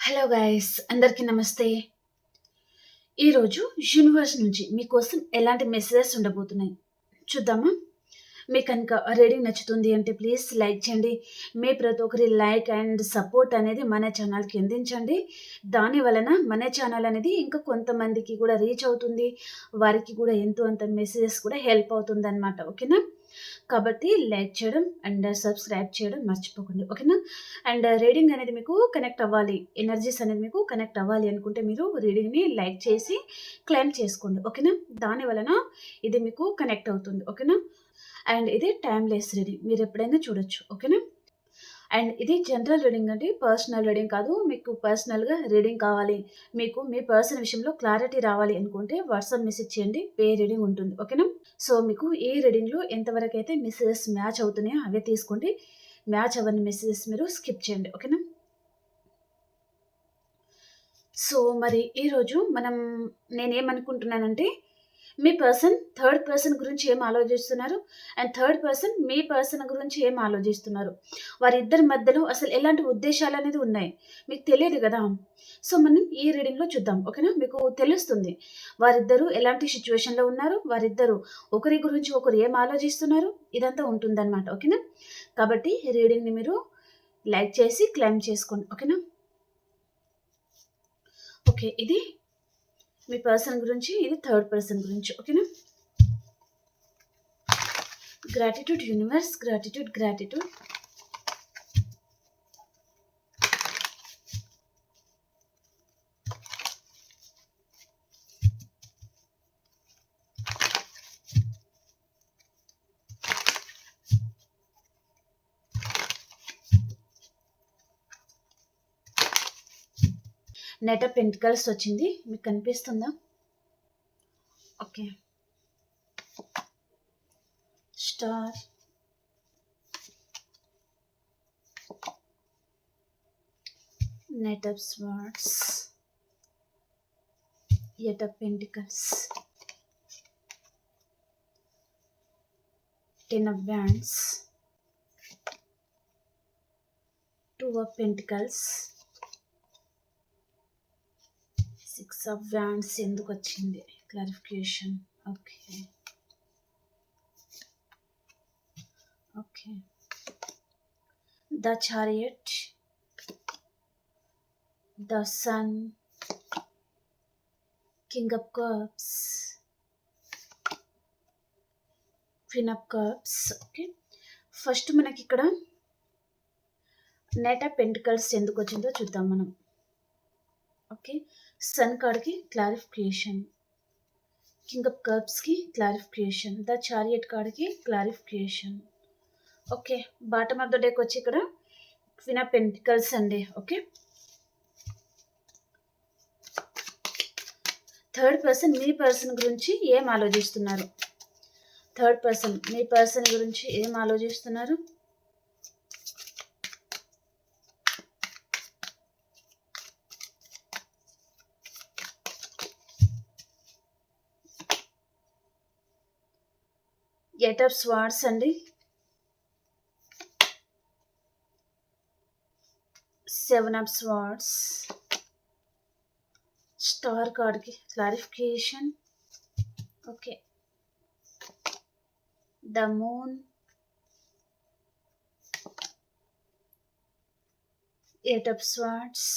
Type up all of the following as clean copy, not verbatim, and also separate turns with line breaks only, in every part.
Hello guys, అందరికీ నమస్తే. ఈరోజు యూనివర్స్ నుంచి మీకోసం ఎలాంటి మెసేజెస్ ఉండబోతున్నాయి చూద్దామా? మీకు కనుక రీడింగ్ నచ్చుతుంది అంటే ప్లీజ్ లైక్ చేయండి. మీ ప్రతి ఒక్కరి లైక్ అండ్ సపోర్ట్ అనేది మన ఛానల్కి అందించండి. దాని వలన మన ఛానల్ అనేది ఇంకా కొంతమందికి కూడా రీచ్ అవుతుంది. వారికి కూడా ఎంతో అంత మెసేజెస్ కూడా హెల్ప్ అవుతుంది అనమాట. ఓకేనా? కాబట్టి లైక్ చేయడం అండ్ సబ్స్క్రైబ్ చేయడం మర్చిపోకండి. ఓకేనా? అండ్ రీడింగ్ అనేది మీకు కనెక్ట్ అవ్వాలి, ఎనర్జీస్ అనేది మీకు కనెక్ట్ అవ్వాలి అనుకుంటే మీరు రీడింగ్ని లైక్ చేసి క్లైమ్ చేసుకోండి. ఓకేనా? దాని వలన ఇది మీకు కనెక్ట్ అవుతుంది. ఓకేనా? అండ్ ఇది టైమ్లెస్ రీడింగ్, మీరు ఎప్పుడైనా చూడొచ్చు. ఓకేనా? అండ్ ఇది జనరల్ రీడింగ్ అండి, పర్సనల్ రీడింగ్ కాదు. మీకు పర్సనల్గా రీడింగ్ కావాలి, మీకు మీ పర్సనల్ విషయంలో క్లారిటీ రావాలి అనుకుంటే వాట్సాప్ మెసేజ్ చేయండి, పే రీడింగ్ ఉంటుంది. ఓకేనా? సో మీకు ఈ రీడింగ్లో ఎంతవరకు అయితే మెసేజెస్ మ్యాచ్ అవుతున్నాయో అవే తీసుకోండి. మ్యాచ్ అవ్వని మెసేజెస్ మీరు స్కిప్ చేయండి. ఓకేనా? సో మరి ఈరోజు నేనేమనుకుంటున్నానంటే, మీ పర్సన్ థర్డ్ పర్సన్ గురించి ఏం ఆలోచిస్తున్నారు and third person me person గురించి ఏం ఆలోచిస్తున్నారు, వారిద్దరి మధ్యలో అసలు ఎలాంటి ఉద్దేశాలు అనేది ఉన్నాయి మీకు తెలియదు కదా. సో మనం ఈ రీడింగ్లో చూద్దాం. ఓకేనా? మీకు తెలుస్తుంది వారిద్దరూ ఎలాంటి సిచ్యువేషన్లో ఉన్నారు, వారిద్దరూ ఒకరి గురించి ఒకరు ఏం ఆలోచిస్తున్నారు, ఇదంతా ఉంటుందన్నమాట. ఓకేనా? కాబట్టి రీడింగ్ని మీరు లైక్ చేసి క్లైమ్ చేసుకోండి. ఓకేనా? ఓకే, ఇది మీ పర్సన్ గురించి, ఇది థర్డ్ పర్సన్ గురించి. ఓకేనా? Gratitude universe, gratitude gratitude. Knight of pentacles వచ్చింది, మీకు కనిపిస్తుందా? Okay, star, knight of swords, eight of pentacles, ten of wands, two of pentacles, six of wands. ఎందుకు వచ్చింది clarification? Okay okay, the chariot, the sun, king of cups, queen of cups. Okay, first మనకి ఇక్కడ knight of pentacles ఎందుకు వచ్చిందో చూద్దాం మనం. Okay, sun కార్డ్కి clarification, king of కప్స్కి క్లారిఫికేషన్, ద చారియట్ కార్డ్కి clarification. Okay, bottom of the deck వచ్చి ఇక్కడ క్వీన్ ఆఫ్ పెంటికల్స్ అండి. ఓకే, థర్డ్ పర్సన్ మీ పర్సన్ గురించి ఏం ఆలోచిస్తున్నారు, థర్డ్ పర్సన్ మీ పర్సన్ గురించి ఏం ఆలోచిస్తున్నారు? ఎయిట్ ఆఫ్ స్వార్డ్స్ అండి, సెవెన్ ఆఫ్ స్వార్డ్స్, స్టార్ కార్డ్కి clarification. Okay, the moon, eight of swords,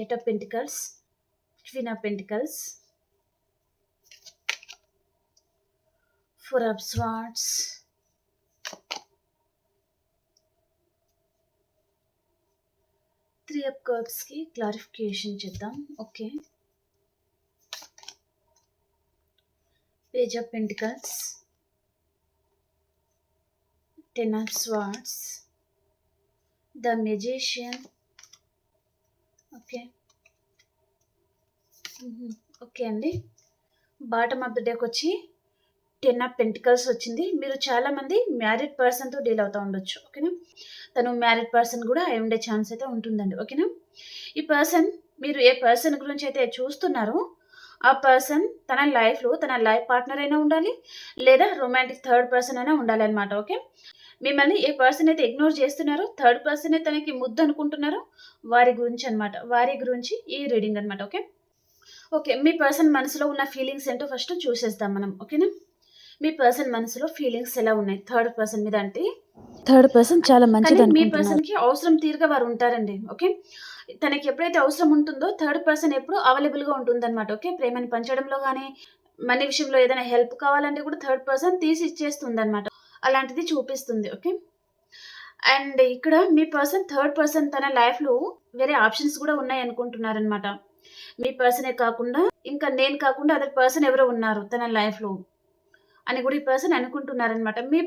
eight of pentacles, queen of pentacles, four of swords, three of కప్స్కి clarification చేద్దాం. Okay, page of pentacles, ten of swords, the magician. Okay okay అండి, bottom of the deck వచ్చి ten of pentacles వచ్చింది. మీరు చాలామంది married పర్సన్తో deal అవుతూ ఉండొచ్చు. ఓకేనా? తను మ్యారీడ్ పర్సన్ కూడా అయి ఉండే ఛాన్స్ అయితే ఉంటుందండి. ఓకేనా? ఈ పర్సన్, మీరు ఏ పర్సన్ గురించి అయితే చూస్తున్నారో ఆ పర్సన్ తన లైఫ్లో తన లైఫ్ పార్ట్నర్ అయినా ఉండాలి, లేదా రొమాంటిక్ థర్డ్ పర్సన్ అయినా ఉండాలి అనమాట. ఓకే, మిమ్మల్ని ఏ పర్సన్ అయితే ఇగ్నోర్ చేస్తున్నారో, థర్డ్ పర్సనే తనకి ముద్దు అనుకుంటున్నారో వారి గురించి అన్నమాట. వారి గురించి ఈ రీడింగ్ అన్నమాట. ఓకే. ఓకే. మీ పర్సన్ మనసులో ఉన్న ఫీలింగ్స్ ఏంటో ఫస్ట్ చూసేద్దాం మనం. ఓకేనా? మీ పర్సన్ మనసులో ఫీలింగ్స్ ఎలా ఉన్నాయి థర్డ్ పర్సన్ మీద అంటే,
థర్డ్ పర్సన్ చాలా
కానీ మీ
మంచిదనుకుంటున్నారు.
పర్సన్‌కి అవసరం తీరుగా వారు ఉంటారండి. ఓకే. తనకి ఎప్పుడైతే అవసరం ఉంటుందో థర్డ్ పర్సన్ ఎప్పుడూ అవైలబుల్‌గా ఉంటుందన్నమాట. ఓకే. ప్రేమని పంచడంలో గానీ, మనీ విషయంలో ఏదైనా హెల్ప్ కావాలంటే కూడా థర్డ్ పర్సన్ తీసి ఇచ్చేస్తుందన్నమాట. అలాంటిది చూపిస్తుంది. ఓకే. అండ్ ఇక్కడ మీ పర్సన్ థర్డ్ పర్సన్ తన లైఫ్‌లో వేరే ఆప్షన్స్ కూడా ఉన్నాయనుకుంటున్నారన్నమాట. మీ పర్సనే కాకుండా, ఇంకా నేను కాకుండా అదర్ పర్సన్ ఎవరో ఉన్నారు తన లైఫ్‌లో అని కూడా ఈ పర్సన్ అనుకుంటున్నారన్నమాట. మీ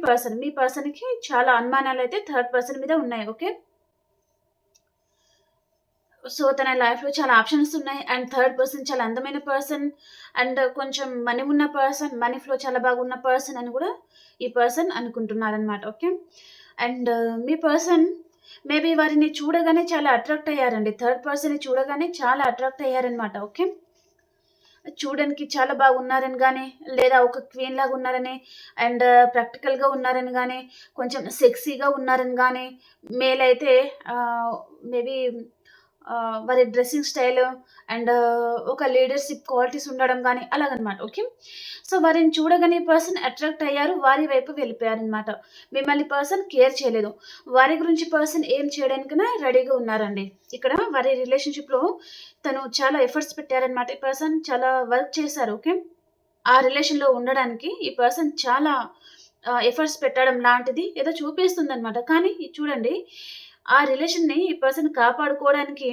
పర్సన్‌కి చాలా అనుమానాలైతే థర్డ్ పర్సన్ మీద ఉన్నాయి. ఓకే. సో, తన లైఫ్‌లో చాలా ఆప్షన్స్ ఉన్నాయి. అండ్ థర్డ్ పర్సన్ చాలా అందమైన పర్సన్ అండ్ కొంచెం మనీ ఉన్న పర్సన్, మనీ ఫ్లో చాలా బాగున్న పర్సన్ అని కూడా ఈ పర్సన్ అనుకుంటున్నారనమాట. ఓకే. అండ్ మీ పర్సన్ మేబీ వారిని చూడగానే చాలా అట్రాక్ట్ అయ్యారండి. థర్డ్ పర్సన్‌ని చూడగానే చాలా అట్రాక్ట్ అయ్యారనమాట. ఓకే. చూడడానికి చాలా బాగున్నారని గాని, లేదా ఒక క్వీన్ లాగా ఉన్నారని అండ్ ప్రాక్టికల్‌గా ఉన్నారని గాని, కొంచెం సెక్సీగా ఉన్నారని గాని, మేల్ అయితే మేబీ వారి డ్రెస్సింగ్ స్టైల్ అండ్ ఒక లీడర్‌షిప్ క్వాలిటీస్ ఉండడం గాని అలాగనమాట. ఓకే. సో, వారిని చూడగానే ఈ పర్సన్ అట్రాక్ట్ అయ్యారు. వారి వైపు వెళ్ళిపోయారనమాట. మిమ్మల్ని పర్సన్ కేర్ చేయలేదు. వారి గురించి పర్సన్ ఏం చేయడానికైనా రెడీగా ఉన్నారండి. ఇక్కడ వారి రిలేషన్‌షిప్‌లో తను చాలా ఎఫర్ట్స్ పెట్టారనమాట. ఈ పర్సన్ చాలా వర్క్ చేశారు. ఓకే. ఆ రిలేషన్‌లో ఉండడానికి ఈ పర్సన్ చాలా ఎఫర్ట్స్ పెట్టడం లాంటిది ఏదో చూపిస్తుందనమాట. కానీ ఇది చూడండి, ఆ రిలేషన్‌ని ఈ పర్సన్ కాపాడుకోవడానికి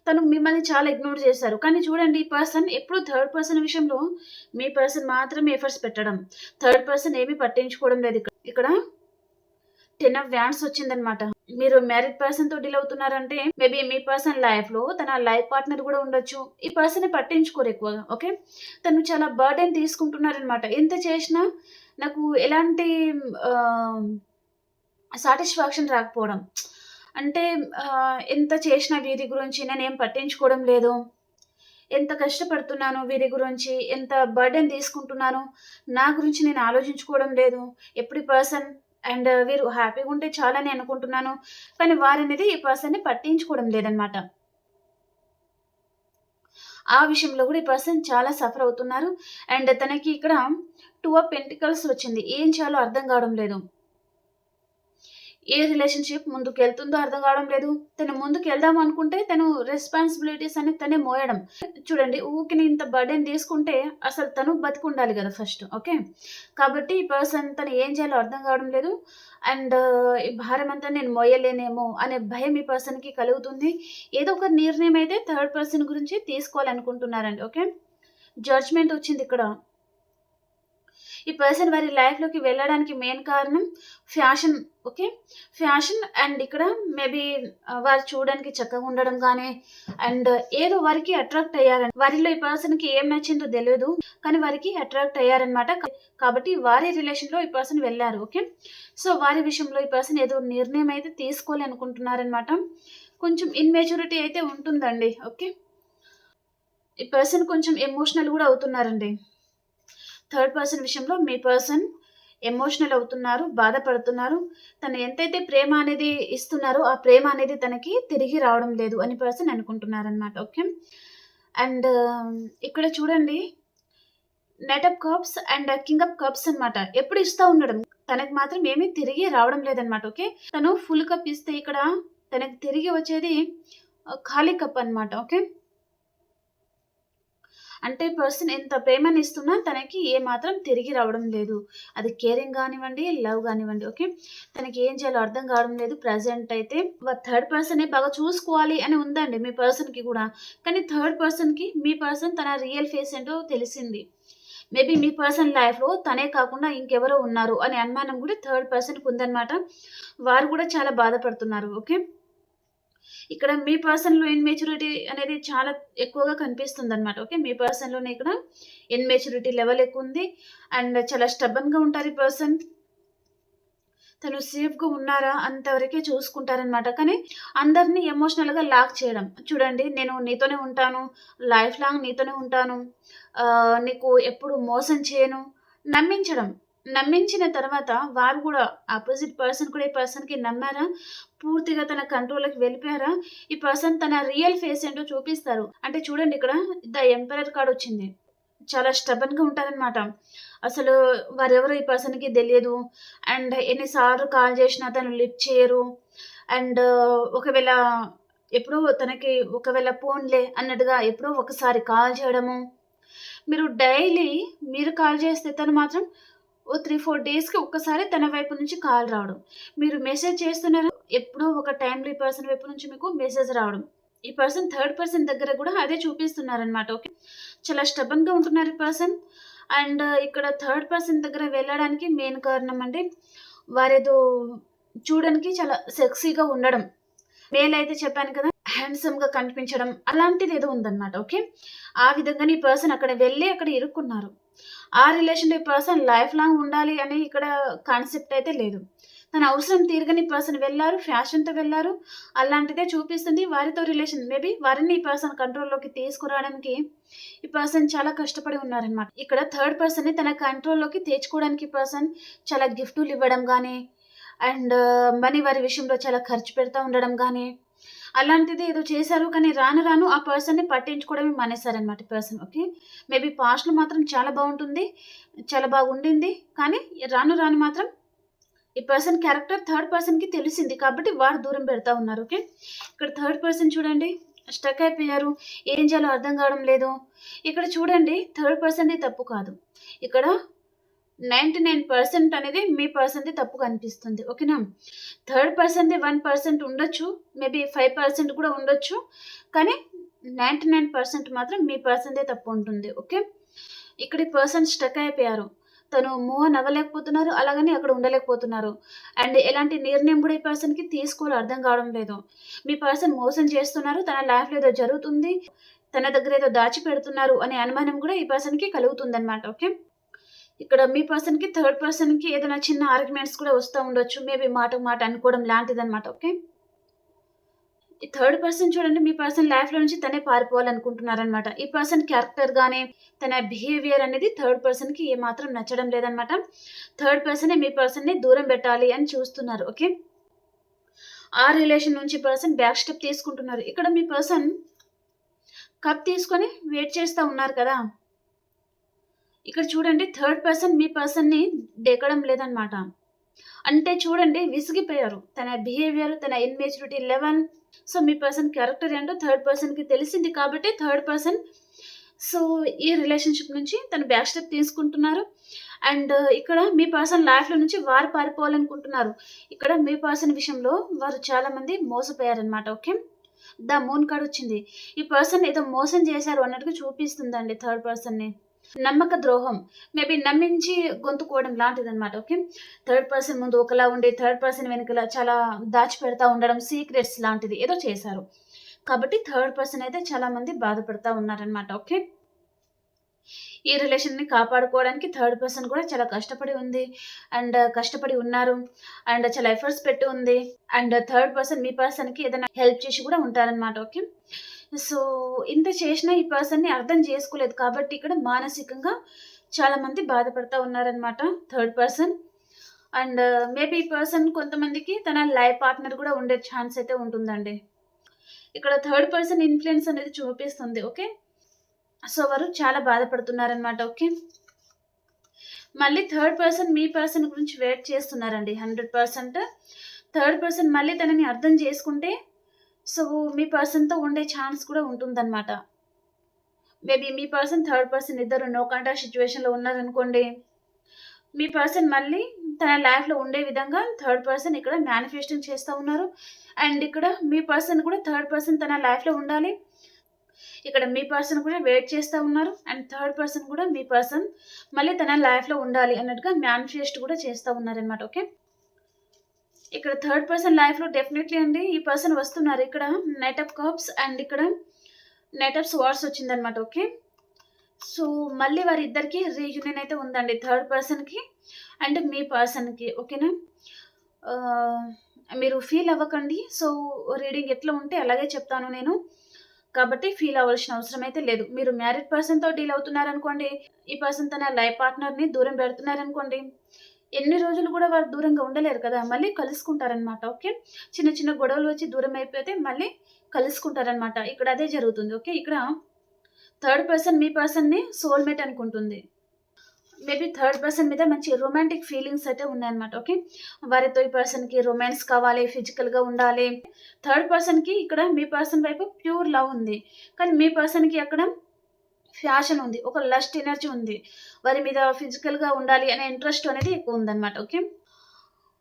తను మిమ్మల్ని చాలా ఇగ్నోర్ చేశారు. కానీ చూడండి, ఈ పర్సన్ ఎప్పుడు థర్డ్ పర్సన్ విషయంలో మీ పర్సన్ మాత్రమే ఎఫర్ట్స్ పెట్టడం. థర్డ్ పర్సన్ ఏమీ పట్టించుకోవడం లేదు ఇక్కడ. ఇక్కడ 10 ఆఫ్ వ్యాండ్స్ వచ్చిందనమాట. మీరు మ్యారీడ్ పర్సన్‌తో డీల్ అవుతున్నారంటే మేబీ మీ పర్సన్ లైఫ్‌లో తన లైఫ్ పార్ట్నర్ కూడా ఉండొచ్చు. ఈ పర్సన్‌ని పట్టించుకోరు ఎక్కువగా. ఓకే. తను చాలా బర్డెన్ తీసుకుంటున్నారనమాట. ఎంత చేసినా నాకు ఎలాంటి ఆహ్, సాటిస్ఫాక్షన్ రాకపోవడం. అంటే ఎంత చేసినా వీరి గురించి నేనేం పట్టించుకోవడం లేదు. ఎంత కష్టపడుతున్నాను వీరి గురించి, ఎంత బర్డెన్ తీసుకుంటున్నాను. నా గురించి నేను ఆలోచించుకోవడం లేదు. ఎప్పుడు ఈ పర్సన్ అండ్ వీరు హ్యాపీగా ఉంటే చాలని అనుకుంటున్నాను. కానీ వారనేది ఈ పర్సన్‌ని పట్టించుకోవడం లేదనమాట. ఆ విషయంలో కూడా ఈ పర్సన్ చాలా సఫర్ అవుతున్నారు. అండ్ తనకి ఇక్కడ 2 ఆఫ్ పెంటికల్స్ వచ్చింది. ఏం చేయాలో అర్థం కావడం లేదు. ఏ రిలేషన్‌షిప్ ముందుకెళ్తుందో అర్థం కావడం లేదు. తను ముందుకెళ్దాం అనుకుంటే తను రెస్పాన్సిబిలిటీస్ అనేది తనే మోయడం. చూడండి, ఊరికనే ఇంత బర్డెన్ తీసుకుంటే అసలు తను బతికుండాలి గదా ఫస్ట్. ఓకే. కాబట్టి ఈ పర్సన్ తను ఏం చేయాలో అర్థం కావడం లేదు. అండ్ ఈ భారమంతా నేను మోయలేనేమో అనే భయం ఈ పర్సన్‌కి కలుగుతుంది. ఏదో ఒక నిర్ణయం అయితే థర్డ్ పర్సన్ గురించి తీసుకోవాలనుకుంటున్నారండి. ఓకే. జడ్జ్‌మెంట్ వచ్చిందిక్కడ. ఈ పర్సన్ వారి లైఫ్‌లోకి వెళ్ళడానికి మెయిన్ కారణం ఫ్యాషన్. ఓకే. ఫ్యాషన్ అండ్ ఇక్కడ మేబీ వారు చూడడానికి చక్కగా ఉండడం గానీ, అండ్ ఏదో వారికి అట్రాక్ట్ అయ్యారండి. వారిలో ఈ పర్సన్‌కి ఏం నచ్చిందో తెలీదు. కానీ వారికి అట్రాక్ట్ అయ్యారనమాట. కాబట్టి వారి రిలేషన్‌లో ఈ పర్సన్ వెళ్లారు. ఓకే. సో, వారి విషయంలో ఈ పర్సన్ ఏదో నిర్ణయం అయితే తీసుకోవాలి అనుకుంటున్నారనమాట. కొంచెం ఇమ్మెచ్యూరిటీ అయితే ఉంటుందండి. ఓకే. ఈ పర్సన్ కొంచెం ఎమోషనల్ గూడా అవుతున్నారండి. థర్డ్ పర్సన్ విషయంలో మీ పర్సన్ ఎమోషనల్ అవుతున్నారు, బాధపడుతున్నారు. తను ఎంతైతే ప్రేమ అనేది ఇస్తున్నారో, ఆ ప్రేమ అనేది తనకి తిరిగి రావడం లేదు అని పర్సన్ అనుకుంటున్నారనమాట. ఓకే. అండ్ ఇక్కడ చూడండి, knight of cups and king of cups అనమాట. ఎప్పుడు ఇస్తా ఉండడం. తనకి మాత్రం ఏమీ తిరిగి రావడం లేదనమాట. ఓకే. తను ఫుల్ కప్ ఇస్తే ఇక్కడ తనకి తిరిగి వచ్చేది ఖాళీ కప్ అనమాట. ఓకే. అంటే పర్సన్ ఎంత ప్రేమనిస్తున్నా తనకి ఏమాత్రం తిరిగి రావడం లేదు. అది కేరింగ్ గానివ్వండి, లవ్ గానివ్వండి. ఓకే. తనకి ఏం చేయాలో అర్థం కావడం లేదు. ప్రెజెంట్ అయితే థర్డ్ పర్సనే బాగా చూసుకోవాలి అని ఉందండి మీ పర్సన్‌కి గూడా. కానీ థర్డ్ పర్సన్‌కి మీ పర్సన్ తన రియల్ ఫేస్ ఏంటో తెలిసింది. మేబీ మీ పర్సన్ లైఫ్‌లో తనే కాకుండా ఇంకెవరో ఉన్నారు అనే అనుమానం కూడా థర్డ్ పర్సన్‌కి ఉందన్నమాట. వారు కూడా చాలా బాధపడుతున్నారు. ఓకే. ఇక్కడ మీ పర్సన్‌లో ఇన్‌మెచ్యూరిటీ అనేది చాలా ఎక్కువగా కనిపిస్తుందనమాట. ఓకే. మీ పర్సన్‌లోనే ఇక్కడ ఇన్‌మెచ్యూరిటీ లెవెల్ ఎక్కువుంది. అండ్ చాలా స్టబర్న్‌గా ఉంటారు ఈ పర్సన్. తను సేఫ్‌గా ఉన్నారా అంతవరకే చూసుకుంటారనమాట. కానీ అందరిని ఎమోషనల్‌గా లాక్ చేయడం. చూడండి, నేను నీతోనే ఉంటాను. లైఫ్ లాంగ్ నీతోనే ఉంటాను. నీకు ఎప్పుడు మోసం చేయను. నమ్మించడం. నమ్మించిన తర్వాత వారు కూడా అపోజిట్ పర్సన్ కూడా ఈ పర్సన్‌కి నమ్మారా? పూర్తిగా తన కంట్రోల్‌లోకి వెళ్ళిపోయారా? ఈ పర్సన్ తన రియల్ ఫేస్ ఏంటో చూపిస్తారు. అంటే చూడండి ఇక్కడ ద ఎంపరర్ కార్డ్ వచ్చింది. చాలా స్టబర్న్‌గా ఉంటారనమాట. అసలు వారెవరో ఈ పర్సన్‌కి తెలియదు. అండ్ ఎన్ని సార్లు కాల్ చేసినా తను లిఫ్ట్ చేయరు. అండ్ ఒకవేళ ఎప్పుడో తనకి ఒకవేళ పోన్లే అన్నట్టుగా ఎప్పుడో ఒకసారి కాల్ చేయడము. మీరు డైలీ మీరు కాల్ చేస్తే తను మాత్రం ఓ 3, 4 డేస్‌కి ఒక్కసారి తన వైపు నుంచి కాల్ రావడం. మీరు మెసేజ్ చేస్తున్నారు. ఎప్పుడో ఒక టైమ్‌లో ఈ పర్సన్ వైపు నుంచి మీకు మెసేజ్ రావడం. ఈ పర్సన్ థర్డ్ పర్సన్ దగ్గర గూడా అదే చూపిస్తున్నారనమాట. ఓకే. చాలా స్టబర్న్‌గా ఉంటున్నారు ఈ పర్సన్. అండ్ ఇక్కడ థర్డ్ పర్సన్ దగ్గర వెళ్ళడానికి మెయిన్ కారణం అంటే వారేదో చూడడానికి చాలా సెక్సీగా ఉండడం. మేల్ అయితే చెప్పాను కదా! హ్యాండ్సమ్‌గా కనిపించడం అలాంటిదేదో ఉందనమాట. ఓకే. ఆ విధంగానే ఈ పర్సన్ అక్కడ వెళ్ళి అక్కడ ఇరుక్కున్నారు. ఆ రిలేషన్‌లో ఈ పర్సన్ లైఫ్ లాంగ్ ఉండాలి అని ఇక్కడ కాన్సెప్ట్ అయితే లేదు. తన అవసరం తీరగానే ఈ పర్సన్ వెళ్లారు. ఫ్యాషన్‌తో వెళ్లారు. అలాంటిదే చూపిస్తుంది. వారితో రిలేషన్ మేబీ వారిని ఈ పర్సన్ కంట్రోల్‌లోకి తీసుకురావడానికి ఈ పర్సన్ చాలా కష్టపడి ఉన్నారనమాట. ఇక్కడ థర్డ్ పర్సన్‌ని తన కంట్రోల్‌లోకి తెచ్చుకోవడానికి ఈ పర్సన్ చాలా గిఫ్టులివ్వడం గానీ, అండ్ మనీ వారి విషయంలో చాలా ఖర్చు పెడతా ఉండడం గానీ, అలాంటిది ఏదో చేశారు. కానీ రాను రాను ఆ పర్సన్‌ని పట్టించుకోవడమే మానేశారనమాట ఈ పర్సన్. ఓకే. మేబీ పాస్ట్‌లో మాత్రం చాలా బావుంటుంది. చాలా బాగుండింది. కానీ రాను రాను మాత్రం ఈ పర్సన్ క్యారెక్టర్ థర్డ్ పర్సన్‌కి తెలిసింది. కాబట్టి వారు దూరం పెడతా ఉన్నారు. ఓకే. ఇక్కడ థర్డ్ పర్సన్ చూడండి స్టక్ అయిపోయారు. ఏం చేయాలో అర్థం కావడం లేదు. ఇక్కడ చూడండి థర్డ్ పర్సన్‌ది తప్పు కాదు. ఇక్కడ 99% అనేది మీ పర్సన్‌ది తప్పు కనిపిస్తుంది. ఓకేనా? థర్డ్ పర్సన్‌ది 1% ఉండొచ్చు. మేబీ 5% కూడా ఉండొచ్చు. కానీ 99% మాత్రం మీ పర్సన్‌దే తప్పు ఉంటుంది. ఓకే. ఇక్కడ ఈ పర్సన్ స్టక్ అయిపోయారు. తను మూవ్ ఆన్ అవ్వలేకపోతున్నారు. అలాగని అక్కడ ఉండలేకపోతున్నారు. అండ్ ఎలాంటి నిర్ణయం కూడా ఈ పర్సన్‌కి తీసుకోవాలో అర్థం కావడం లేదు. మీ పర్సన్ మోసం చేస్తున్నారు. తన లైఫ్‌లో ఏదో జరుగుతుంది. తన దగ్గర ఏదో దాచిపెడుతున్నారు అనే అనుమానం కూడా ఈ పర్సన్‌కి కలుగుతుందన్నమాట. ఓకే. ఇక్కడ మీ పర్సన్‌కి, థర్డ్ పర్సన్‌కి ఏదైనా చిన్న ఆర్గ్యుమెంట్స్ కూడా వస్తా ఉండొచ్చు. మేబీ మాటకు మాట అనుకోవడం లాంటిదనమాట. ఓకే. ఈ థర్డ్ పర్సన్ చూడండి మీ పర్సన్ లైఫ్‌లో నుంచి తనే పారిపోవాలనుకుంటున్నారనమాట. ఈ పర్సన్ క్యారెక్టర్ గాని, తన బిహేవియర్ అనేది థర్డ్ పర్సన్‌కి ఏమాత్రం నచ్చడం లేదనమాట. థర్డ్ పర్సనే మీ పర్సన్‌ని దూరం పెట్టాలి అని చూస్తున్నారు. ఓకే. ఆ రిలేషన్ నుంచి పర్సన్ బ్యాక్ స్టెప్ తీసుకుంటున్నారు. ఇక్కడ మీ పర్సన్ కప్ తీసుకొని వెయిట్ చేస్తా ఉన్నారు కదా! ఇక్కడ చూడండి థర్డ్ పర్సన్ మీ పర్సన్‌ని డెక్కడం లేదనమాట. అంటే చూడండి విసిగిపోయారు. తన బిహేవియర్, తన ఇమ్మెచ్యూరిటీ లెవెల్, సో, మీ పర్సన్ క్యారెక్టర్ ఏంటో థర్డ్ పర్సన్‌కి తెలిసింది కాబట్టి థర్డ్ పర్సన్ సో, ఈ రిలేషన్‌షిప్ నుంచి తను బ్యాక్ స్టెప్ తీసుకుంటున్నారు. అండ్ ఇక్కడ మీ పర్సన్ లైఫ్‌లో నుంచి వారు పారిపోవాలనుకుంటున్నారు. ఇక్కడ మీ పర్సన్ విషయంలో వారు చాలామంది మోసపోయారనమాట. ఓకే. ద మూన్ కార్డ్ వచ్చింది. ఈ పర్సన్ ఏదో మోసం చేశారు అన్నట్టుగా చూపిస్తుందండి థర్డ్ పర్సన్‌ని. నమ్మక ద్రోహం. మేబీ నమ్మించి గొంతుకోవడం లాంటిదనమాట. ఓకే. థర్డ్ పర్సన్ ముందు ఒకలా ఉండి, థర్డ్ పర్సన్ వెనకాల చాలా దాచిపెడతా ఉండడం, సీక్రెట్స్ లాంటిది ఏదో చేశారు. కాబట్టి థర్డ్ పర్సన్ అయితే చాలా మంది బాధపడతా ఉన్నారనమాట. ఓకే. ఈ రిలేషన్‌ని కాపాడుకోవడానికి థర్డ్ పర్సన్ కూడా చాలా కష్టపడి ఉంది. అండ్ కష్టపడి ఉన్నారు. అండ్ చాలా ఎఫర్ట్స్ పెట్టి ఉంది. అండ్ థర్డ్ పర్సన్ మీ పర్సన్‌కి ఏదైనా హెల్ప్ చేసి కూడా ఉంటారనమాట. ఓకే. సో, ఇంత చేసినా ఈ పర్సన్‌ని అర్థం చేసుకోలేదు. కాబట్టి ఇక్కడ మానసికంగా చాలా మంది బాధపడతా ఉన్నారనమాట థర్డ్ పర్సన్. అండ్ మేబీ ఈ పర్సన్ కొంతమందికి తన లైఫ్ పార్ట్నర్ కూడా ఉండే ఛాన్స్ అయితే ఉంటుందండి. ఇక్కడ థర్డ్ పర్సన్ ఇన్‌ఫ్లూయెన్స్ అనేది చూపిస్తుంది. ఓకే. సో, వారు చాలా బాధపడుతున్నారనమాట. ఓకే. మళ్ళీ థర్డ్ పర్సన్ మీ పర్సన్ గురించి వెయిట్ చేస్తున్నారండి 100%. థర్డ్ పర్సన్ మళ్ళీ తనని అర్థం చేసుకుంటే, సో, మీ పర్సన్‌తో ఉండే ఛాన్స్ కూడా ఉంటుందనమాట. మేబీ మీ పర్సన్, థర్డ్ పర్సన్ ఇద్దరు నో కాంటాక్ట్ సిట్యుయేషన్‌లో ఉన్నారనుకోండి. మీ పర్సన్ మళ్ళీ తన లైఫ్‌లో ఉండే విధంగా థర్డ్ పర్సన్ ఇక్కడ మేనిఫెస్టింగ్ చేస్తా ఉన్నారు. అండ్ ఇక్కడ మీ పర్సన్ కూడా థర్డ్ పర్సన్ తన లైఫ్‌లో ఉండాలి. ఇక్కడ మీ పర్సన్ కూడా వెయిట్ చేస్తా ఉన్నారు. అండ్ థర్డ్ పర్సన్ కూడా మీ పర్సన్ మళ్ళీ తన లైఫ్‌లో ఉండాలి అన్నట్టుగా మేనిఫెస్ట్ కూడా చేస్తా ఉన్నారనమాట. ఓకే. ఇక్కడ థర్డ్ పర్సన్ లైఫ్‌లో డెఫినెట్‌లీ అండి ఈ పర్సన్ వస్తున్నారు. ఇక్కడ నైట్ ఆఫ్ కప్స్ అండ్ ఇక్కడ నైట్ ఆఫ్ స్వార్డ్స్ వచ్చిందనమాట. ఓకే. సో, మళ్ళీ వారిద్దరికీ రీయూనియన్ అయితే ఉందండి. థర్డ్ పర్సన్‌కి అండ్ మీ పర్సన్‌కి. ఓకేనా? మీరు ఫీల్ అవ్వకండి. సో, రీడింగ్ ఎట్లా ఉంటే అలాగే చెప్తాను నేను. కాబట్టి ఫీల్ అవ్వాల్సిన అవసరం అయితే లేదు. మీరు మ్యారీడ్ పర్సన్‌తో డీల్ అవుతున్నారనుకోండి, ఈ పర్సన్ తన లైఫ్ పార్ట్నర్‌ని దూరం పెడుతున్నారనుకోండి, ఎన్ని రోజులు కూడా వారు దూరంగా ఉండలేరు కదా! మళ్ళీ కలుసుకుంటారనమాట. ఓకే. చిన్న చిన్న గొడవలు వచ్చి దూరం అయిపోతే మళ్ళీ కలుసుకుంటారనమాట. ఇక్కడ అదే జరుగుతుంది. ఓకే. ఇక్కడ థర్డ్ పర్సన్ మీ పర్సన్‌ని సోల్‌మేట్ అనుకుంటుంది. మేబీ థర్డ్ పర్సన్ మీద మంచి రొమాంటిక్ ఫీలింగ్స్ అయితే ఉన్నాయన్నమాట. ఓకే. వారితో ఈ పర్సన్‌కి రొమాన్స్ కావాలి, ఫిజికల్‌గా ఉండాలి. థర్డ్ పర్సన్‌కి ఇక్కడ మీ పర్సన్ వైపు ప్యూర్ లవ్ ఉంది. కానీ మీ పర్సన్‌కి అక్కడ ఫ్యాషన్ ఉంది. ఒక లస్ట్ ఎనర్జీ ఉంది. వారి మీద ఫిజికల్‌గా ఉండాలి అనే ఇంట్రెస్ట్ అనేది ఎక్కువ ఉందన్నమాట. ఓకే.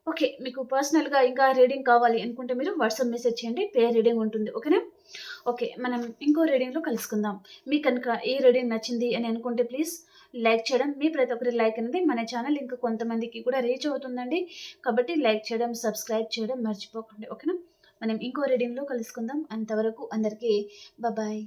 ఓకే. మీకు పర్సనల్‌గా ఇంకా రీడింగ్ కావాలి అనుకుంటే మీరు వాట్సాప్ మెసేజ్ చేయండి. పేర్ రీడింగ్ ఉంటుంది. ఓకేనా? ఓకే. మనం ఇంకో రీడింగ్‌లో కలుసుకుందాం. మీకు కనుక ఈ రీడింగ్ నచ్చింది అని అనుకుంటే ప్లీజ్ లైక్ చేయడం. మీ ప్రతి ఒక్కరి లైక్ అనేది మన ఛానల్ ఇంకా కొంతమందికి కూడా రీచ్ అవుతుందండి. కాబట్టి లైక్ చేయడం, సబ్స్క్రైబ్ చేయడం మర్చిపోకండి. ఓకేనా? మనం ఇంకో రీడింగ్‌లో కలుసుకుందాం. అంతవరకు అందరికీ బాయ్.